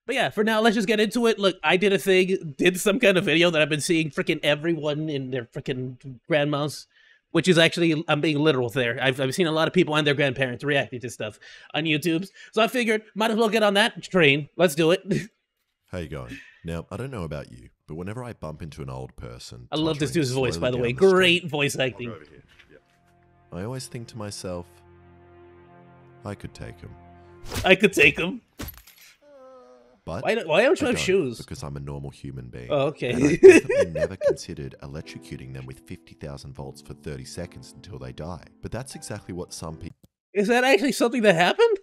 But yeah, for now, let's just get into it. Look, I did some kind of video that I've been seeing freaking everyone in their freaking grandmas, which is actually, I'm being literal there. I've seen a lot of people and their grandparents reacting to stuff on YouTube. So I figured, might as well get on that train. Let's do it. How you going? Now, I don't know about you, but whenever I bump into an old person... I love this dude's voice, by the way. Great voice acting. I always think to myself, I could take him. I could take him. But why don't you have shoes? Because I'm a normal human being. Oh, okay. And I definitely never considered electrocuting them with 50,000 volts for 30 seconds until they die. But that's exactly what some people... Is that actually something that happened?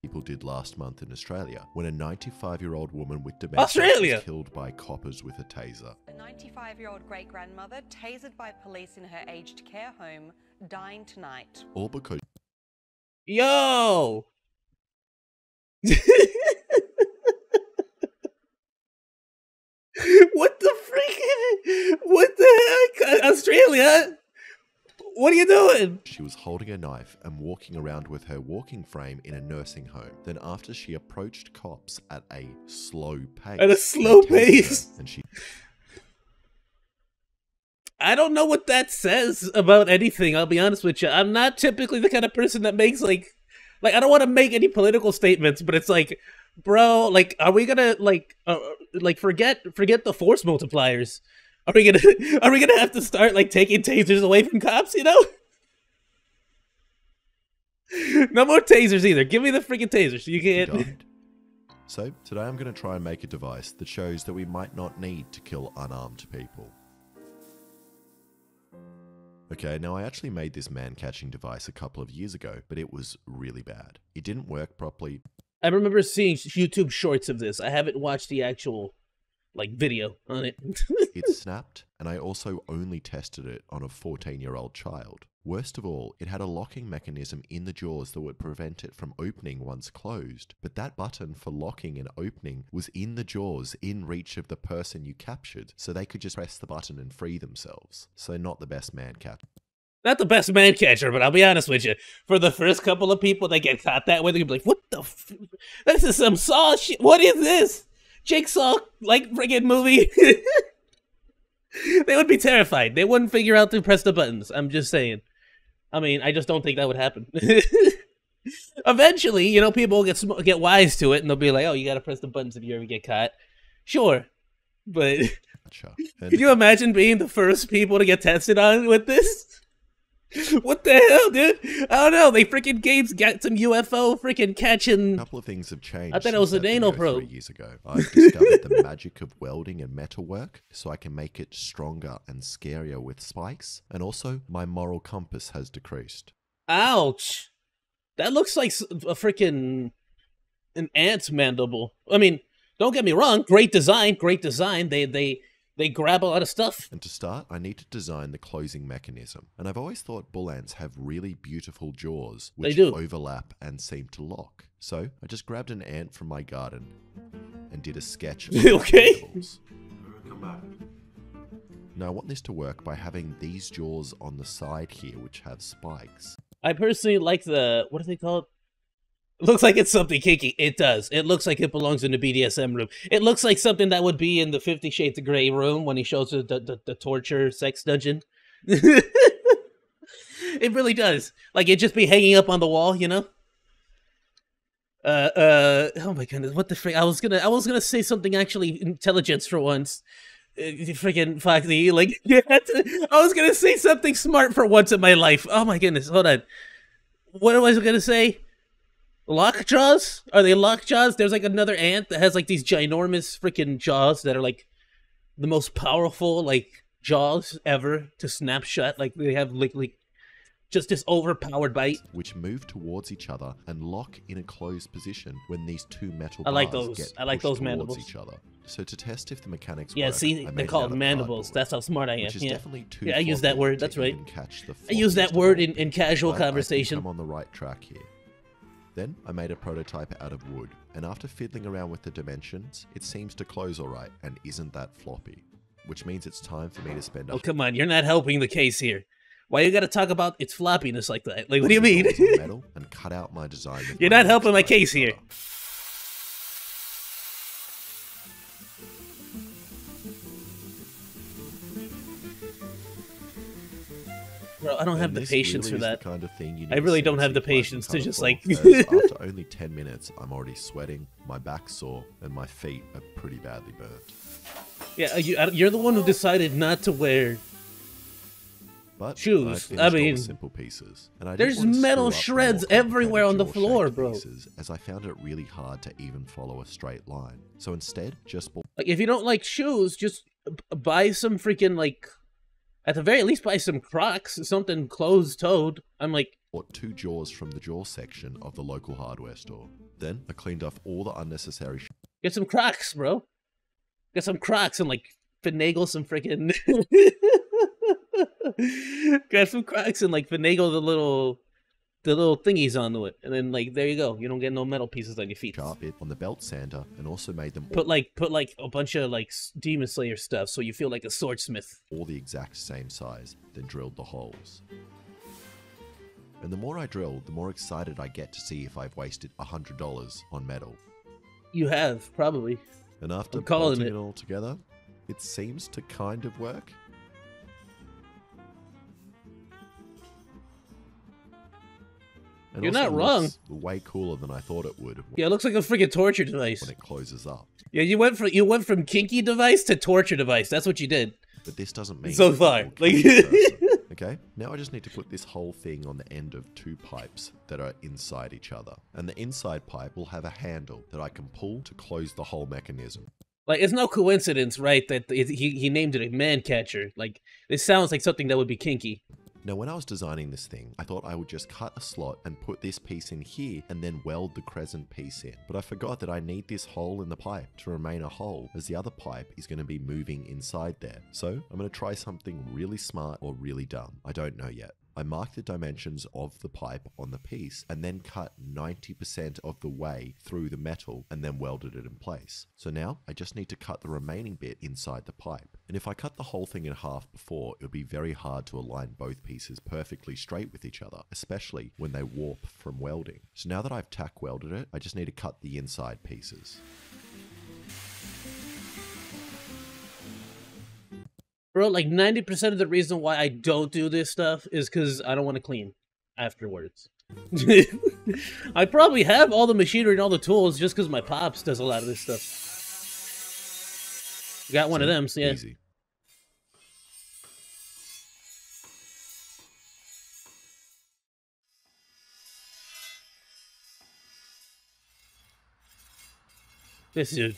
People did last month in Australia, when a 95-year-old woman with dementia was killed by coppers with a taser. A 95-year-old great-grandmother tasered by police in her aged care home, dying tonight. All because... Yo! What the freaking... What the heck? Australia? What are you doing? She was holding a knife and walking around with her walking frame in a nursing home. Then after she approached cops at a slow pace... At a slow pace? And she... I don't know what that says about anything, I'll be honest with you. I'm not typically the kind of person that makes, like, I don't want to make any political statements, but it's like, bro, like, are we gonna, like, forget the force multipliers? Are we gonna have to start, like, taking tasers away from cops, you know? No more tasers either. Give me the freaking tasers. You can't... So, today I'm gonna try and make a device that shows that we might not need to kill unarmed people. Okay, now I actually made this man-catching device a couple of years ago, but it was really bad. It didn't work properly. I remember seeing YouTube shorts of this. I haven't watched the actual, like, video on it. It snapped, and I also only tested it on a 14-year-old child. Worst of all, it had a locking mechanism in the jaws that would prevent it from opening once closed. But that button for locking and opening was in the jaws, in reach of the person you captured, so they could just press the button and free themselves. So not the best man catcher. Not the best man catcher, but I'll be honest with you. For the first couple of people that get caught that way, they're gonna be like, what the f... This is some Saw shit. What is this? Jigsaw, like, friggin' movie? They would be terrified. They wouldn't figure out to press the buttons. I'm just saying. I mean, I just don't think that would happen. Eventually, you know, people will get wise to it, and they'll be like, oh, you gotta press the buttons if you ever get caught. Sure. But can you imagine being the first people to get tested on with this? What the hell, dude? I don't know. They freaking games got some UFO freaking catching. A couple of things have changed. I thought it was an anal probe. 3 years ago, I've discovered the magic of welding and metalwork, so I can make it stronger and scarier with spikes. And also, my moral compass has decreased. Ouch! That looks like a freaking an ant's mandible. I mean, don't get me wrong. Great design. Great design. They grab a lot of stuff. And to start, I need to design the closing mechanism. And I've always thought bull ants have really beautiful jaws, which overlap and seem to lock. So I just grabbed an ant from my garden and did a sketch of okay. Come back. Now I want this to work by having these jaws on the side here, which have spikes. I personally like the, what do they call it? It looks like it's something kinky. It does. It looks like it belongs in the BDSM room. It looks like something that would be in the 50 Shades of Grey room when he shows the torture sex dungeon. It really does. Like, it'd just be hanging up on the wall, you know? Oh my goodness, what the frick? I was gonna say something actually intelligent for once. Freaking Foxy, like, yeah, I was gonna say something smart for once in my life. Oh my goodness, hold on. What was I gonna say? Lockjaws? Are they lockjaws? There's like another ant that has like these ginormous freaking jaws that are like the most powerful like jaws ever to snap shut. Like they have like just this overpowered bite. Which move towards each other and lock in a closed position when these two metal I like bars those. get I like those pushed mandibles. towards each other. So to test if the mechanics yeah, work, see, they're called mandibles. cardboard, That's how smart I am. which is Yeah, definitely too yeah, I use that word. That's right. Catch the I use that floppiest word of all. in casual But conversation. I think I'm on the right track here. Then I made a prototype out of wood, and after fiddling around with the dimensions, it seems to close alright and isn't that floppy. Which means it's time for me to spend Oh, come on, you're not helping the case here. Why you gotta talk about its floppiness like that? Like, what do you mean? metal and cut out my design. You're not helping my case here. Bro, I don't have And the this patience really for is that. the kind of thing you I need really a don't have the CNC pipe patience to cutter just, for, like- as after only 10 minutes, I'm already sweating, my back's sore, and my feet are pretty badly burnt. Yeah, you're the one who decided not to wear But shoes. I I finished all mean, the simple pieces, and I there's didn't want to metal screw up the shreds more everywhere on the complicated floor, jaw-shaped bro. pieces, as I found it really hard to even follow a straight line. So instead, just bought Like, if you don't like shoes, just buy some freaking, like, at the very least, buy some Crocs, something closed-toed. I'm like, bought 2 jaws from the jaw section of the local hardware store. Then I cleaned off all the unnecessary get some Crocs, bro. Get some Crocs and, like, finagle some freaking... Get some Crocs and, like, finagle the little thingies onto it. And then, like, there you go. You don't get no metal pieces on your feet. sharp bit on the belt sander, and also made them Put like a bunch of, like, Demon Slayer stuff so you feel like a swordsmith. all the exact same size, then drilled the holes. And the more I drill, the more excited I get to see if I've wasted $100 on metal. You have, probably. And after I'm calling bolting it. it all together, it seems to kind of work. And You're also not wrong. looks way cooler than I thought it would Yeah, it looks like a freaking torture device. when it closes up. Yeah, you went from kinky device to torture device. That's what you did. But this doesn't mean So it far, will like- kill the person. Okay, now I just need to put this whole thing on the end of 2 pipes that are inside each other. And the inside pipe will have a handle that I can pull to close the whole mechanism. Like, it's no coincidence, right, that he named it a man catcher. Like, this sounds like something that would be kinky. Now, when I was designing this thing, I thought I would just cut a slot and put this piece in here and then weld the crescent piece in. But I forgot that I need this hole in the pipe to remain a hole, as the other pipe is going to be moving inside there. So I'm going to try something really smart or really dumb. I don't know yet. I marked the dimensions of the pipe on the piece and then cut 90% of the way through the metal and then welded it in place. So now I just need to cut the remaining bit inside the pipe. And if I cut the whole thing in half before, it would be very hard to align both pieces perfectly straight with each other, especially when they warp from welding. So now that I've tack welded it, I just need to cut the inside pieces. Bro, like, 90% of the reason why I don't do this stuff is because I don't want to clean afterwards. I probably have all the machinery and all the tools just because my pops does a lot of this stuff. Got one of them, so yeah. Easy. This dude.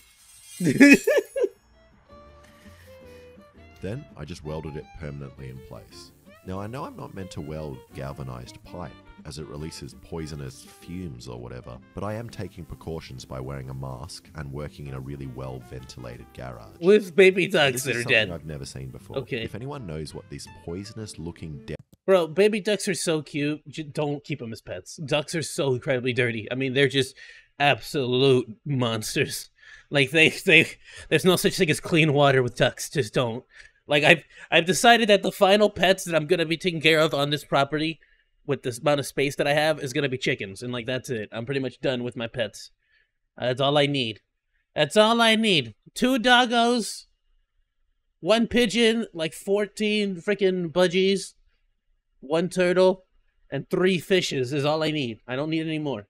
Then I just welded it permanently in place. Now I know I'm not meant to weld galvanized pipe, as it releases poisonous fumes or whatever, but I am taking precautions by wearing a mask and working in a really well ventilated garage. With baby This ducks is that are something dead. I've never seen before. Okay. If anyone knows what this poisonous looking Bro, baby ducks are so cute. Don't keep them as pets. Ducks are so incredibly dirty. I mean, they're just absolute monsters. Like, there's no such thing as clean water with ducks. Just don't. Like, I've decided that the final pets that I'm gonna be taking care of on this property, with this amount of space that I have, is gonna be chickens, and like that's it. I'm pretty much done with my pets. That's all I need. That's all I need. 2 doggos, 1 pigeon, like 14 freaking budgies, 1 turtle, and 3 fishes is all I need. I don't need any more.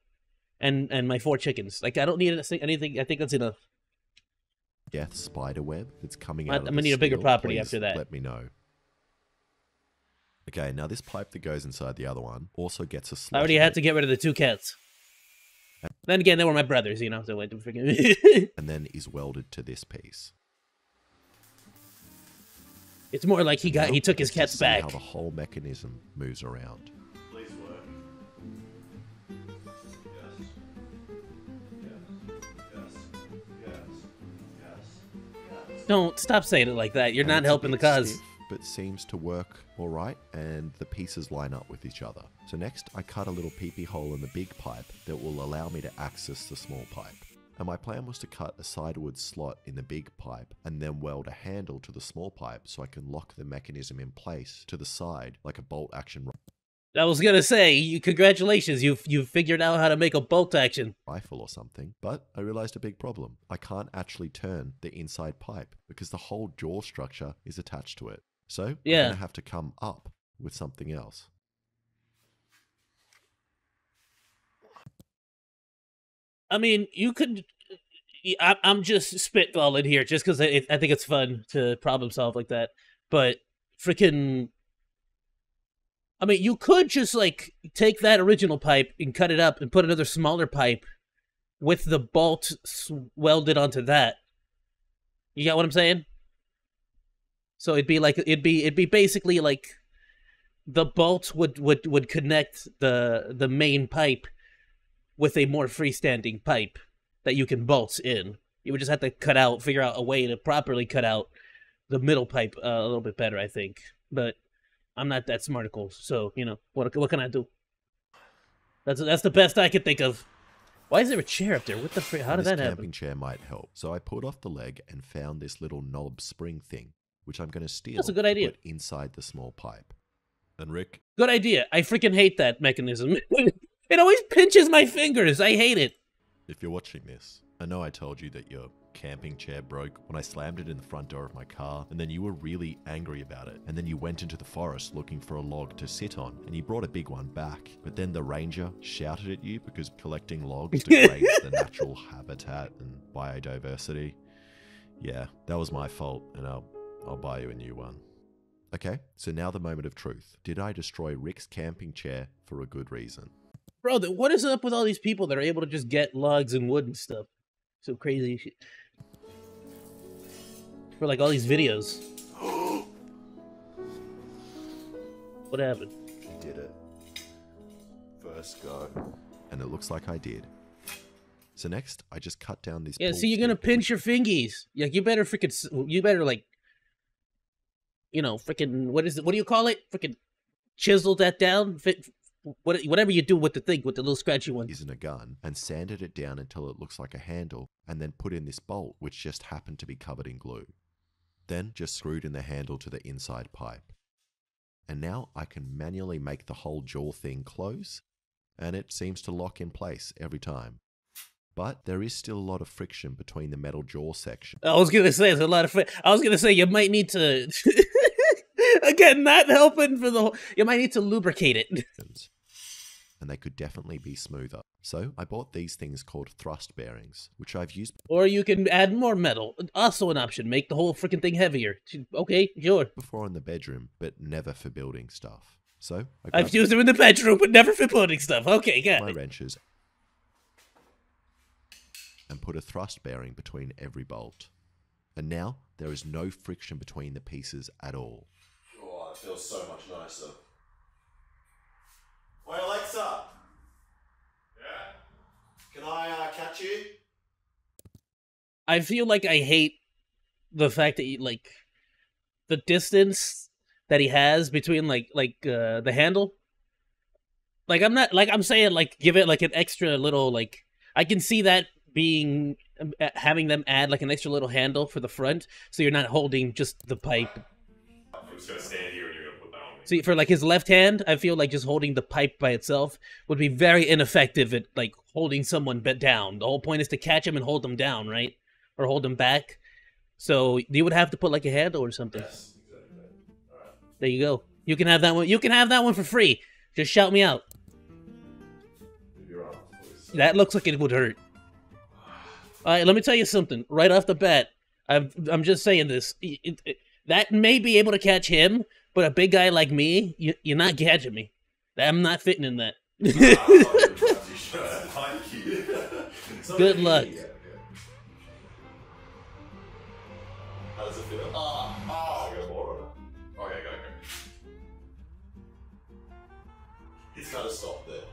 And my 4 chickens. Like, I don't need anything. I think that's enough. death spider web that's coming I'm out of gonna the need a bigger steel, property please after that. Let me know. Okay, now this pipe that goes inside the other one also gets a slot. I already in had it to get rid of the 2 cats. Then again, they were my brothers, you know, so I didn't freaking... and then is welded to this piece. It's more like he Now, took his let's cats just see back. how the whole mechanism moves around. Please work. Yes. Yes. Yes. Yes. Yes. Don't stop saying it like that. You're And not it's a helping the bit cause. stiff, but seems to work alright, and the pieces line up with each other. So next, I cut a little peepee hole in the big pipe that will allow me to access the small pipe. And my plan was to cut a sideward slot in the big pipe and then weld a handle to the small pipe so I can lock the mechanism in place to the side like a bolt action I was gonna say, congratulations, you've figured out how to make a bolt action. Rifle or something, but I realized a big problem. I can't actually turn the inside pipe because the whole jaw structure is attached to it. So I'm Yeah. gonna have to come up with something else. I mean, you could. I'm just spitballing here, just because I think it's fun to problem solve like that. But freaking, I mean, you could just like take that original pipe and cut it up and put another smaller pipe with the bolt welded onto that. You got what I'm saying? So it'd be basically like the bolt would connect the main pipe with a more freestanding pipe that you can bolt in. You would just have to figure out a way to properly cut out the middle pipe a little bit better, I think. But I'm not that smarticle, so you know what can I do? That's the best I could think of. Why is there a chair up there? What the frick? How did that This happen? camping chair might help. So I pulled off the leg and found this little knob spring thing, which I'm going to steal. That's a good to idea. Put inside the small pipe. And Rick, Good idea. I freaking hate that mechanism. It always pinches my fingers. I hate it. if you're watching this, I know I told you that your camping chair broke when I slammed it in the front door of my car, and then you were really angry about it. And then you went into the forest looking for a log to sit on, and you brought a big one back. But then the ranger shouted at you because collecting logs degrades the natural habitat and biodiversity. Yeah, that was my fault, and I'll buy you a new one. Okay, so now the moment of truth. Did I destroy Rick's camping chair for a good reason? Bro, what is up with all these people that are able to just get logs and wood and stuff? So crazy shit. For like all these videos. What happened? Did it. First go. And it looks like I did. So next, I just cut down this. Yeah, pull see, you're gonna stick. pinch your fingies. Like, you better like, you know, freaking, what do you call it? Freaking chisel that down. Whatever you do with the thing, with the little scratchy one. Isn't a gun, and sanded it down until it looks like a handle, and then put in this bolt, which just happened to be covered in glue. Then just screwed in the handle to the inside pipe. And now I can manually make the whole jaw thing close, and it seems to lock in place every time. But there is still a lot of friction between the metal jaw section. I was gonna say, there's a lot of I was gonna say, you might need to, again, not helping for the whole, you might need to lubricate it. And they could definitely be smoother. So I bought these things called thrust bearings, which I've used Or you can add more metal. Also an option. Make the whole freaking thing heavier. Okay, sure. before in the bedroom, but never for building stuff. So I I've grabbed used them in the bedroom, but never for building stuff. Okay, got my it. wrenches and put a thrust bearing between every bolt. And now there is no friction between the pieces at all. Oh, it feels so much nicer. Hey Alexa! Yeah? Can I catch you? I feel like I hate the fact that like the distance that he has between the handle. Like, I'm saying, like, give it like an extra little, like, I can see that being having them add like an extra little handle for the front, so you're not holding just the pipe. I'm just gonna stand here and you're gonna put that on me. See, for like his left hand, I feel like just holding the pipe by itself would be very ineffective at like holding someone down. The whole point is to catch him and hold them down, right? Or hold them back. So you would have to put like a handle or something. Yes, exactly. Alright. There you go. You can have that one. You can have that one for free. Just shout me out. Move your arms, please. That looks like it would hurt. All right, let me tell you something right off the bat. I'm just saying this. That may be able to catch him, but a big guy like me, you're not catching me. I'm not fitting in that. Good luck. How does it feel? I got more on it. Okay, go. It's gotta stop there.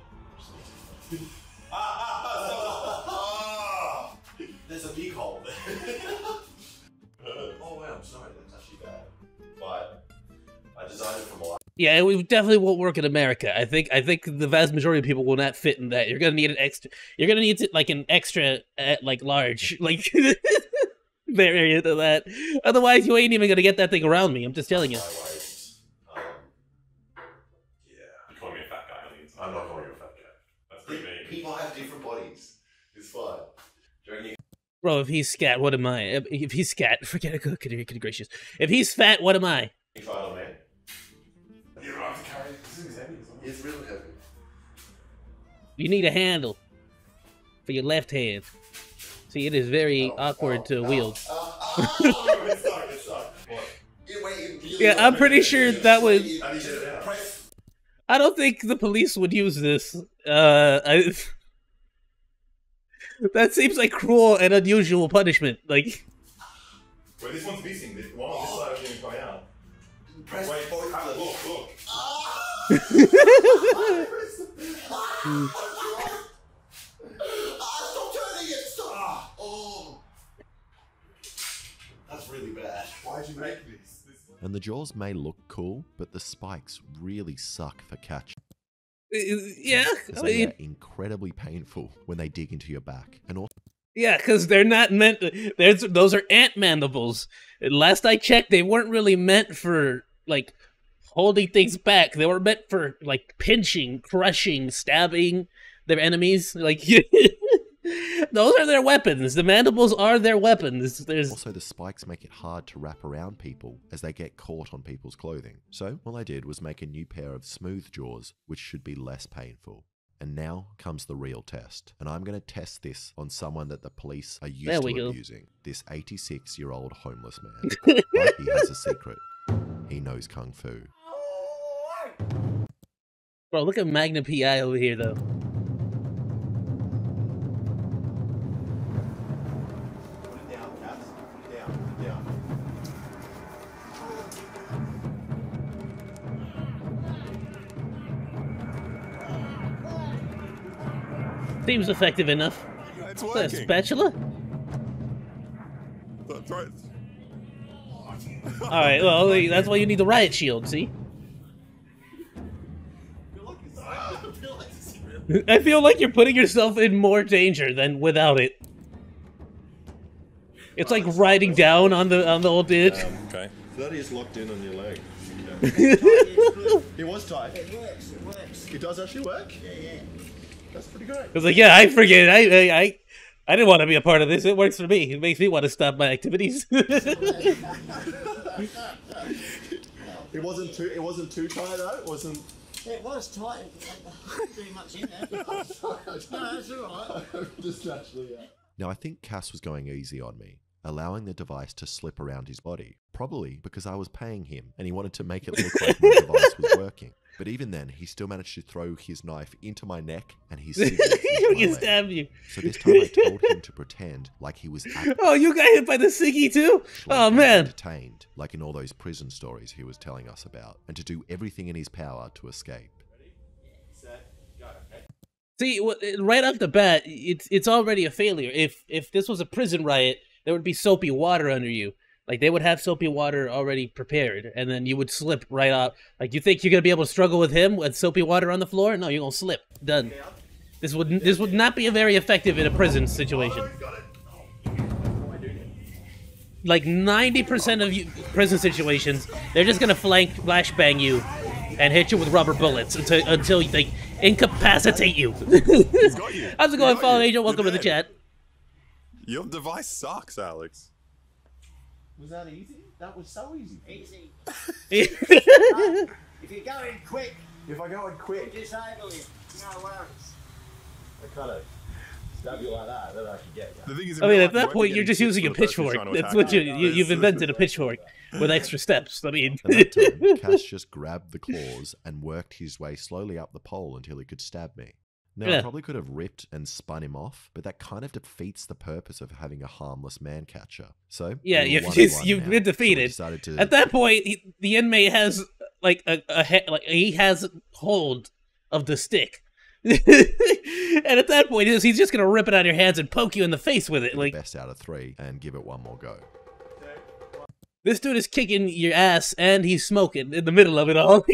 There's a big hole there. Oh wow, I'm sorry, that's actually bad. But I designed it from a lot. Yeah, it definitely won't work in America. I think the vast majority of people will not fit in that. You're gonna need an extra. You're gonna need like an extra, like large, like variant of that. Otherwise, you ain't even gonna get that thing around me. I'm just telling you. My waist. Yeah. You calling me a fat Bro, if he's scat, what am I? If he's scat, forget it. Good gracious. If he's fat, what am I? You try it on me. You don't have to carry it. This thing is heavy as well. It's really heavy. You need a handle for your left hand. See, it is very awkward to wield. It's stuck. What? Yeah, I'm pretty sure that would. I need you to press. I don't think the police would use this. That seems like cruel and unusual punishment. Like, Wait, this one's missing. This one on this side of him coming out. Press. Wait, look. Stop turning it! Stop! Oh. That's really bad. Why'd you make this? And the jaws may look cool, but the spikes really suck for catching. yeah, I They mean, are incredibly painful when they dig into your back. And also, yeah, because they're not meant. Those are ant mandibles. Last I checked, they weren't really meant for like holding things back. They were meant for like pinching, crushing, stabbing their enemies. Like those are their weapons. The mandibles are their weapons. There's also, the spikes make it hard to wrap around people as they get caught on people's clothing. So all I did was make a new pair of smooth jaws, which should be less painful. And now comes the real test. And I'm going to test this on someone that the police are used to abusing. This 86-year-old homeless man. But he has a secret. He knows Kung Fu. bro. Look at Magnum PI over here, though. Put it down, Caps. Put it down. Seems effective enough. It's Is that a working. spatula? Throw it. All right, well, that's why you need the riot shield. See? I feel like you're putting yourself in more danger than without it. It's like riding down on the old dude. Okay. So that is locked in on your leg. It was tight. It works. It does actually work? Yeah. That's pretty great. I was like, yeah, I forget it. I didn't want to be a part of this. It works for me. It makes me want to stop my activities. It wasn't too tight though. It wasn't. It was tight. Pretty much in there. No, that's alright. Just naturally, yeah. Now, I think Cass was going easy on me, allowing the device to slip around his body. Probably because I was paying him and he wanted to make it look like my device was working. But even then, he still managed to throw his knife into my neck and his cigarette into my He leg. stabbed you. So this time I told him to pretend like he was Oh, you got hit by the ciggy too? Oh, man. entertained, like in all those prison stories he was telling us about, and to do everything in his power to escape. See, right off the bat, it's already a failure. If this was a prison riot, there would be soapy water under you. Like, they would have soapy water already prepared, and then you would slip right out. Like, you think you're gonna be able to struggle with him with soapy water on the floor? No, you're gonna slip. Done. This would not be very effective in a prison situation. Like 90% of prison situations, they're just gonna flashbang you and hit you with rubber bullets until they incapacitate you. How's it going, Fallen Angel? Welcome to the chat. Your device sucks, Alex. Was that easy? That was so easy. Easy. If If you go in quick, If I go in quick, disable you. No worries. I kind of stab you like that, then I can get you. The thing is, I mean, at that point, you're just using a pitchfork. That's what you've invented, a pitchfork with extra steps. I mean, At that time, Cass just grabbed the claws and worked his way slowly up the pole until he could stab me. Now, I Yeah. probably could have ripped and spun him off, but that kind of defeats the purpose of having a harmless man catcher. So, yeah, we were you've 1-1 now. been So we defeated. decided to- At that point, the inmate has like he has hold of the stick, and at that point, he's just gonna rip it out of your hands and poke you in the face with it. the Like, best out of 3 and give it one more go. this dude is kicking your ass and he's smoking in the middle of it all.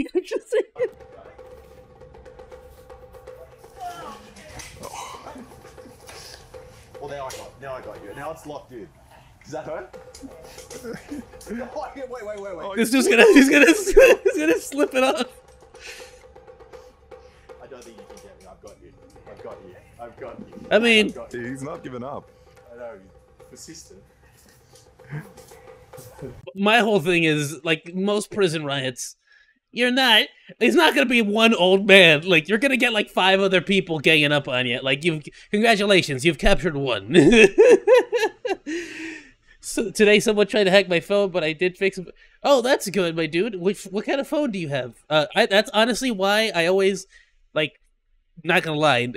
Well, now I got you. Now it's locked in. Does that hurt? Wait. He's just he's gonna slip it off. I don't think you can get me. I've got you. I mean, He's not giving up. I know. Persistent. My whole thing is, like, most prison riots, it's not gonna be one old man. Like, you're gonna get, like, 5 other people ganging up on you. Like, congratulations, you've captured one. So, today someone tried to hack my phone, but I did fix it. Oh, that's good, my dude. What kind of phone do you have? That's honestly why I always, like, not gonna lie,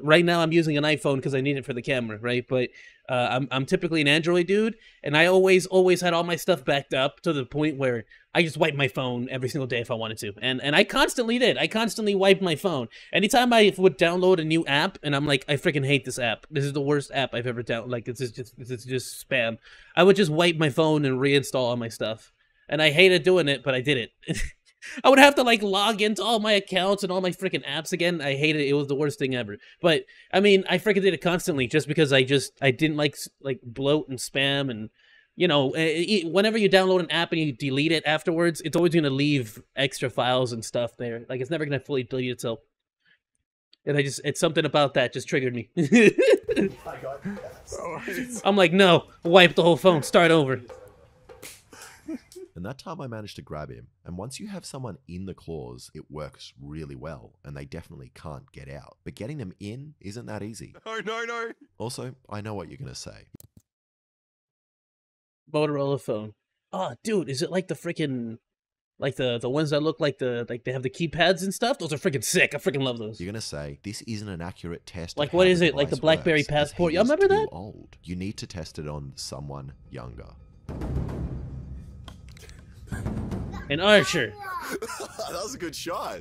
right now I'm using an iPhone because I need it for the camera, right? But I'm typically an Android dude, and I always had all my stuff backed up to the point where I just wipe my phone every single day if I wanted to, and I constantly did. I constantly wiped my phone. Anytime I would download a new app, and I'm like, I freaking hate this app. This is the worst app I've ever downloaded. Like, this is just spam. I would just wipe my phone and reinstall all my stuff, and I hated doing it, but I did it. I would have to, like, log into all my accounts and all my freaking apps again. I hated it. It was the worst thing ever. But, I mean, I freaking did it constantly just because I didn't like bloat and spam. And, you know, whenever you download an app and you delete it afterwards, it's always going to leave extra files and stuff there. Like, it's never going to fully delete itself. And it's something about that just triggered me. I'm like, no, wipe the whole phone, start over. And that time I managed to grab him. And once you have someone in the claws, it works really well, and they definitely can't get out. But getting them in isn't that easy. No. Also, I know what you're going to say. Motorola phone. Oh, dude, is it like the freaking, like the ones that look like they have the keypads and stuff? Those are freaking sick. I freaking love those. You're going to say, this isn't an accurate test. Like, what is it? Like the BlackBerry Passport? Y'all remember that? Old. You need to test it on someone younger. An archer. That was a good shot.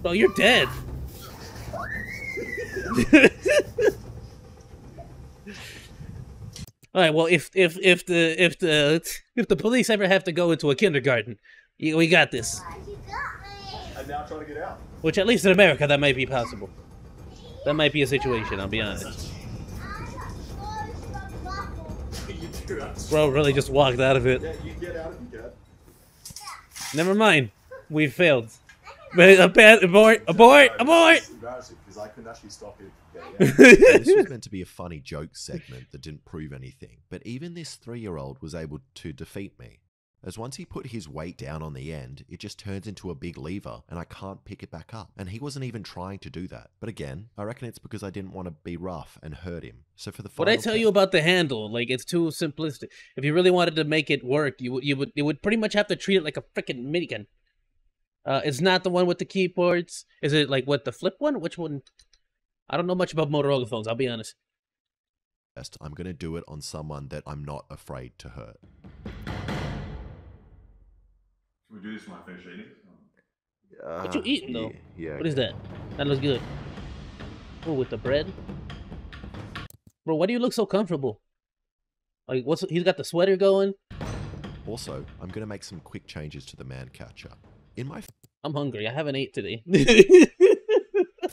Oh, you're dead. All right. Well, if the police ever have to go into a kindergarten, we got this. And now trying to get out. Which, at least in America, that might be possible. That might be a situation. I'll be honest. Bro really just walked out of it. Yeah, you get out if you can. Never mind. We failed. Abort! Abort! Abort! It's embarrassing because I couldn't actually stop it. This was meant to be a funny joke segment that didn't prove anything, but even this 3-year-old was able to defeat me. As once he put his weight down on the end, it just turns into a big lever and I can't pick it back up. And he wasn't even trying to do that. But again, I reckon it's because I didn't want to be rough and hurt him. So for the final What I tell you about the handle, like, it's too simplistic. If you really wanted to make it work, you would pretty much have to treat it like a freaking minigun. It's not the one with the keyboards. Is it like what, the flip one? Which one? I don't know much about Motorola phones, I'll be honest. I'm going to do it on someone that I'm not afraid to hurt. Can we do this when I finish eating? What you eating, though? Yeah. What is that? That looks good. Oh, with the bread? Bro, why do you look so comfortable? Like, he's got the sweater going? Also, I'm going to make some quick changes to the man catcher. In my I'm hungry. I haven't ate today.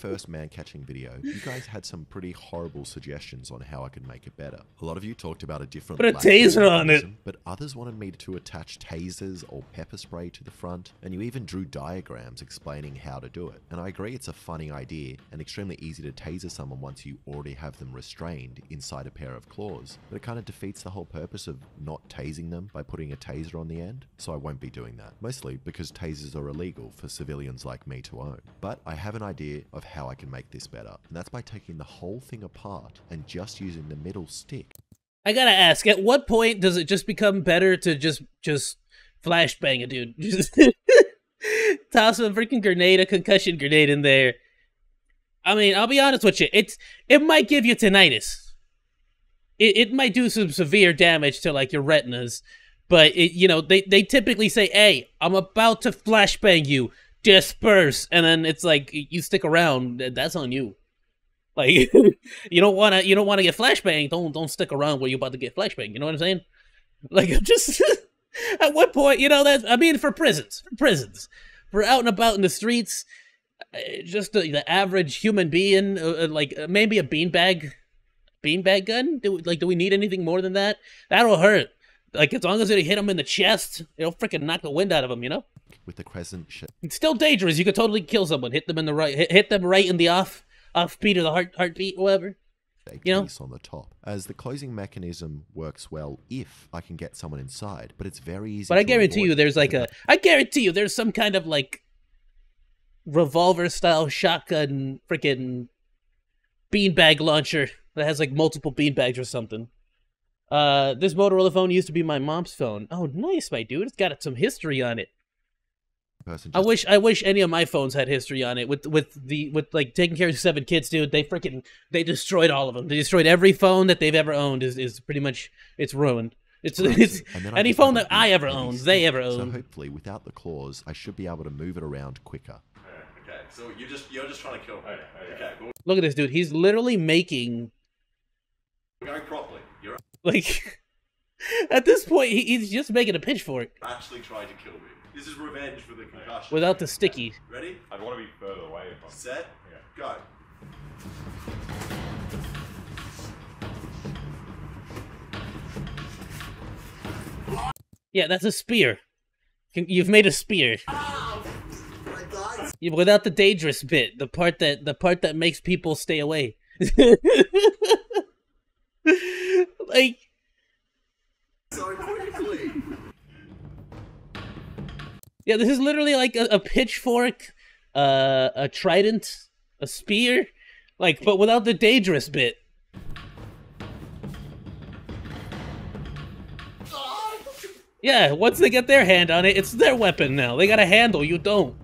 first man catching video, you guys had some pretty horrible suggestions on how I could make it better. A lot of you talked about a different Put a taser on it, but others wanted me to attach tasers or pepper spray to the front, and you even drew diagrams explaining how to do it. And I agree it's a funny idea and extremely easy to taser someone once you already have them restrained inside a pair of claws, but it kind of defeats the whole purpose of not tasing them by putting a taser on the end, so I won't be doing that. Mostly because tasers are illegal for civilians like me to own. But I have an idea of how I can make this better, and that's by taking the whole thing apart and just using the middle stick. I gotta ask, at what point does it just become better to just flashbang a dude? Just toss a freaking grenade, a concussion grenade in there. I mean, I'll be honest with you, it might give you tinnitus. It might do some severe damage to like your retinas, but you know, they typically say, "Hey, I'm about to flashbang you. Disperse," and then it's like you stick around. That's on you. Like you don't want to get flashbanged. Don't stick around where you're about to get flashbanged. You know what I'm saying? Like just at what point, you know, that I mean, for prisons, for out and about in the streets, just the average human being, like maybe a beanbag gun. Do we need anything more than that? That'll hurt. Like, as long as it hit him in the chest, it'll freaking knock the wind out of him, you know? With the crescent shape. It's still dangerous. You could totally kill someone. Hit them in the right, hit them right in the off offbeat or the heartbeat, whatever. You know? Piece on the top, as the closing mechanism works well if I can get someone inside, but it's very easy. But I guarantee you, there's like I guarantee you, there's some kind of like revolver style shotgun freaking beanbag launcher that has like multiple beanbags or something. This Motorola phone used to be my mom's phone. Oh, nice, my dude. It's got some history on it. I wish any of my phones had history on it with like taking care of 7 kids, dude. They destroyed all of them. They destroyed every phone that they've ever owned. Is pretty much, it's ruined. It's any phone that I ever owned, they ever owned. So hopefully, without the claws, I should be able to move it around quicker. Okay, so you're just trying to kill me. Okay, cool. Look at this dude. He's literally making. We're going properly. You're like, at this point, he's just making a pitchfork. actually trying to kill me. This is revenge for the concussion. Without the sticky. Ready? I'd want to be further away if I'm... Set? Yeah. Go. Yeah, that's a spear. You've made a spear. Without the dangerous bit, the part that makes people stay away. Like, So quickly. yeah, this is literally like a pitchfork, a trident, a spear, like, but without the dangerous bit. Yeah, once they get their hand on it, it's their weapon now. They got a handle, you don't.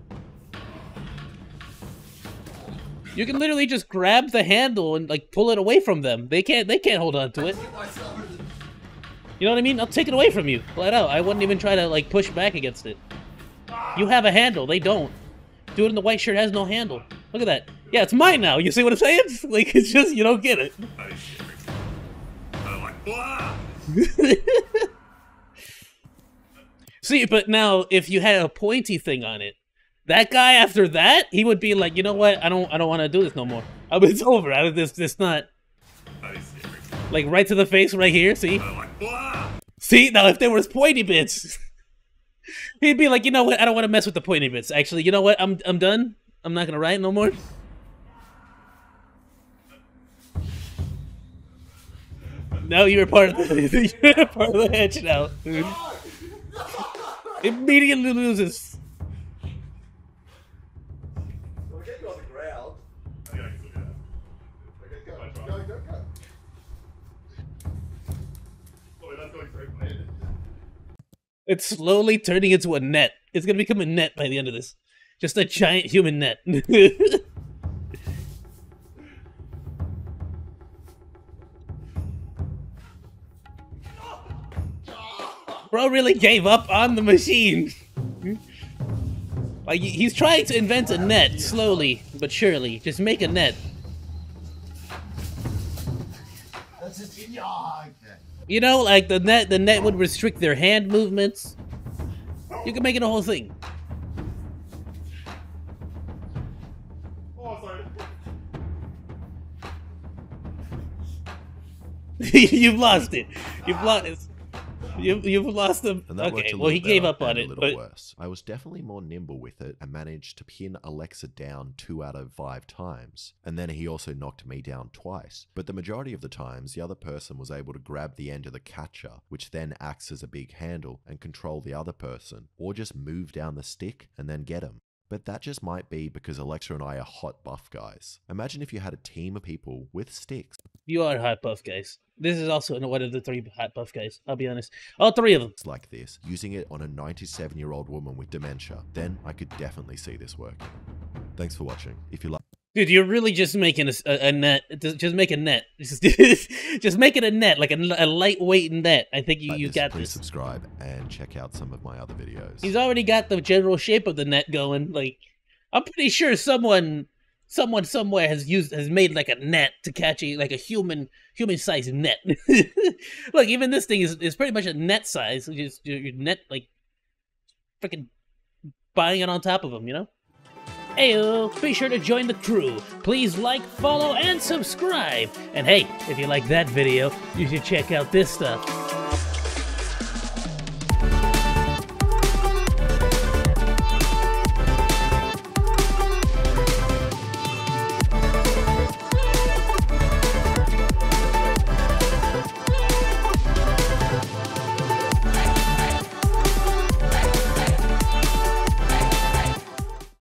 You can literally just grab the handle and like pull it away from them. They can't hold on to it. You know what I mean? I'll take it away from you, flat out. I wouldn't even try to like push back against it. You have a handle, they don't. Dude in the white shirt has no handle. Look at that. Yeah, it's mine now. You see what I'm saying? Like, it's just, you don't get it. See, but now if you had a pointy thing on it, that guy after that, he would be like, you know what? I don't want to do this no more. I mean, it's over. This not like right to the face right here. See? See, now if there was pointy bits, he'd be like, you know what? I don't want to mess with the pointy bits. Actually, you know what? I'm done. I'm not gonna write no more. No, you're part of the you're part of the hedge now, dude. Immediately loses. We'll get you on the ground. Yeah, I can still do that. Okay, go. Go. Oh, that's going so clear. It's slowly turning into a net. It's gonna become a net by the end of this. Just a giant human net. Bro really gave up on the machine. Like, he's trying to invent a net, slowly but surely. Just make a net. You know, like the net would restrict their hand movements. You can make it a whole thing. Oh, sorry. You've lost it. You've lost. You've lost them. And that worked Okay, a well, he little gave better up on and it, a little but worse. I was definitely more nimble with it and managed to pin Alexa down 2 out of 5 times. And then he also knocked me down twice. But the majority of the times, the other person was able to grab the end of the catcher, which then acts as a big handle, and control the other person, or just move down the stick and then get him. But that just might be because Alexa and I are hot buff guys. Imagine if you had a team of people with sticks. you are hot buff guys. This is also one of the 3 hot buff guys. I'll be honest. All 3 of them. Like this, using it on a 97-year-old woman with dementia, then I could definitely see this working. Thanks for watching. If you like, Dude, you're really just making a net. Just make a net. Just make it a net, like a lightweight net. I think you got please this. subscribe and check out some of my other videos. He's already got the general shape of the net going. Like, I'm pretty sure someone somewhere has made like a net to catch a human-sized net. Look, even this thing is pretty much a net size. Just your net, like, freaking buying it on top of him, you know? Ayoo, be sure to join the crew. Please like, follow, and subscribe. And hey, if you like that video, you should check out this stuff.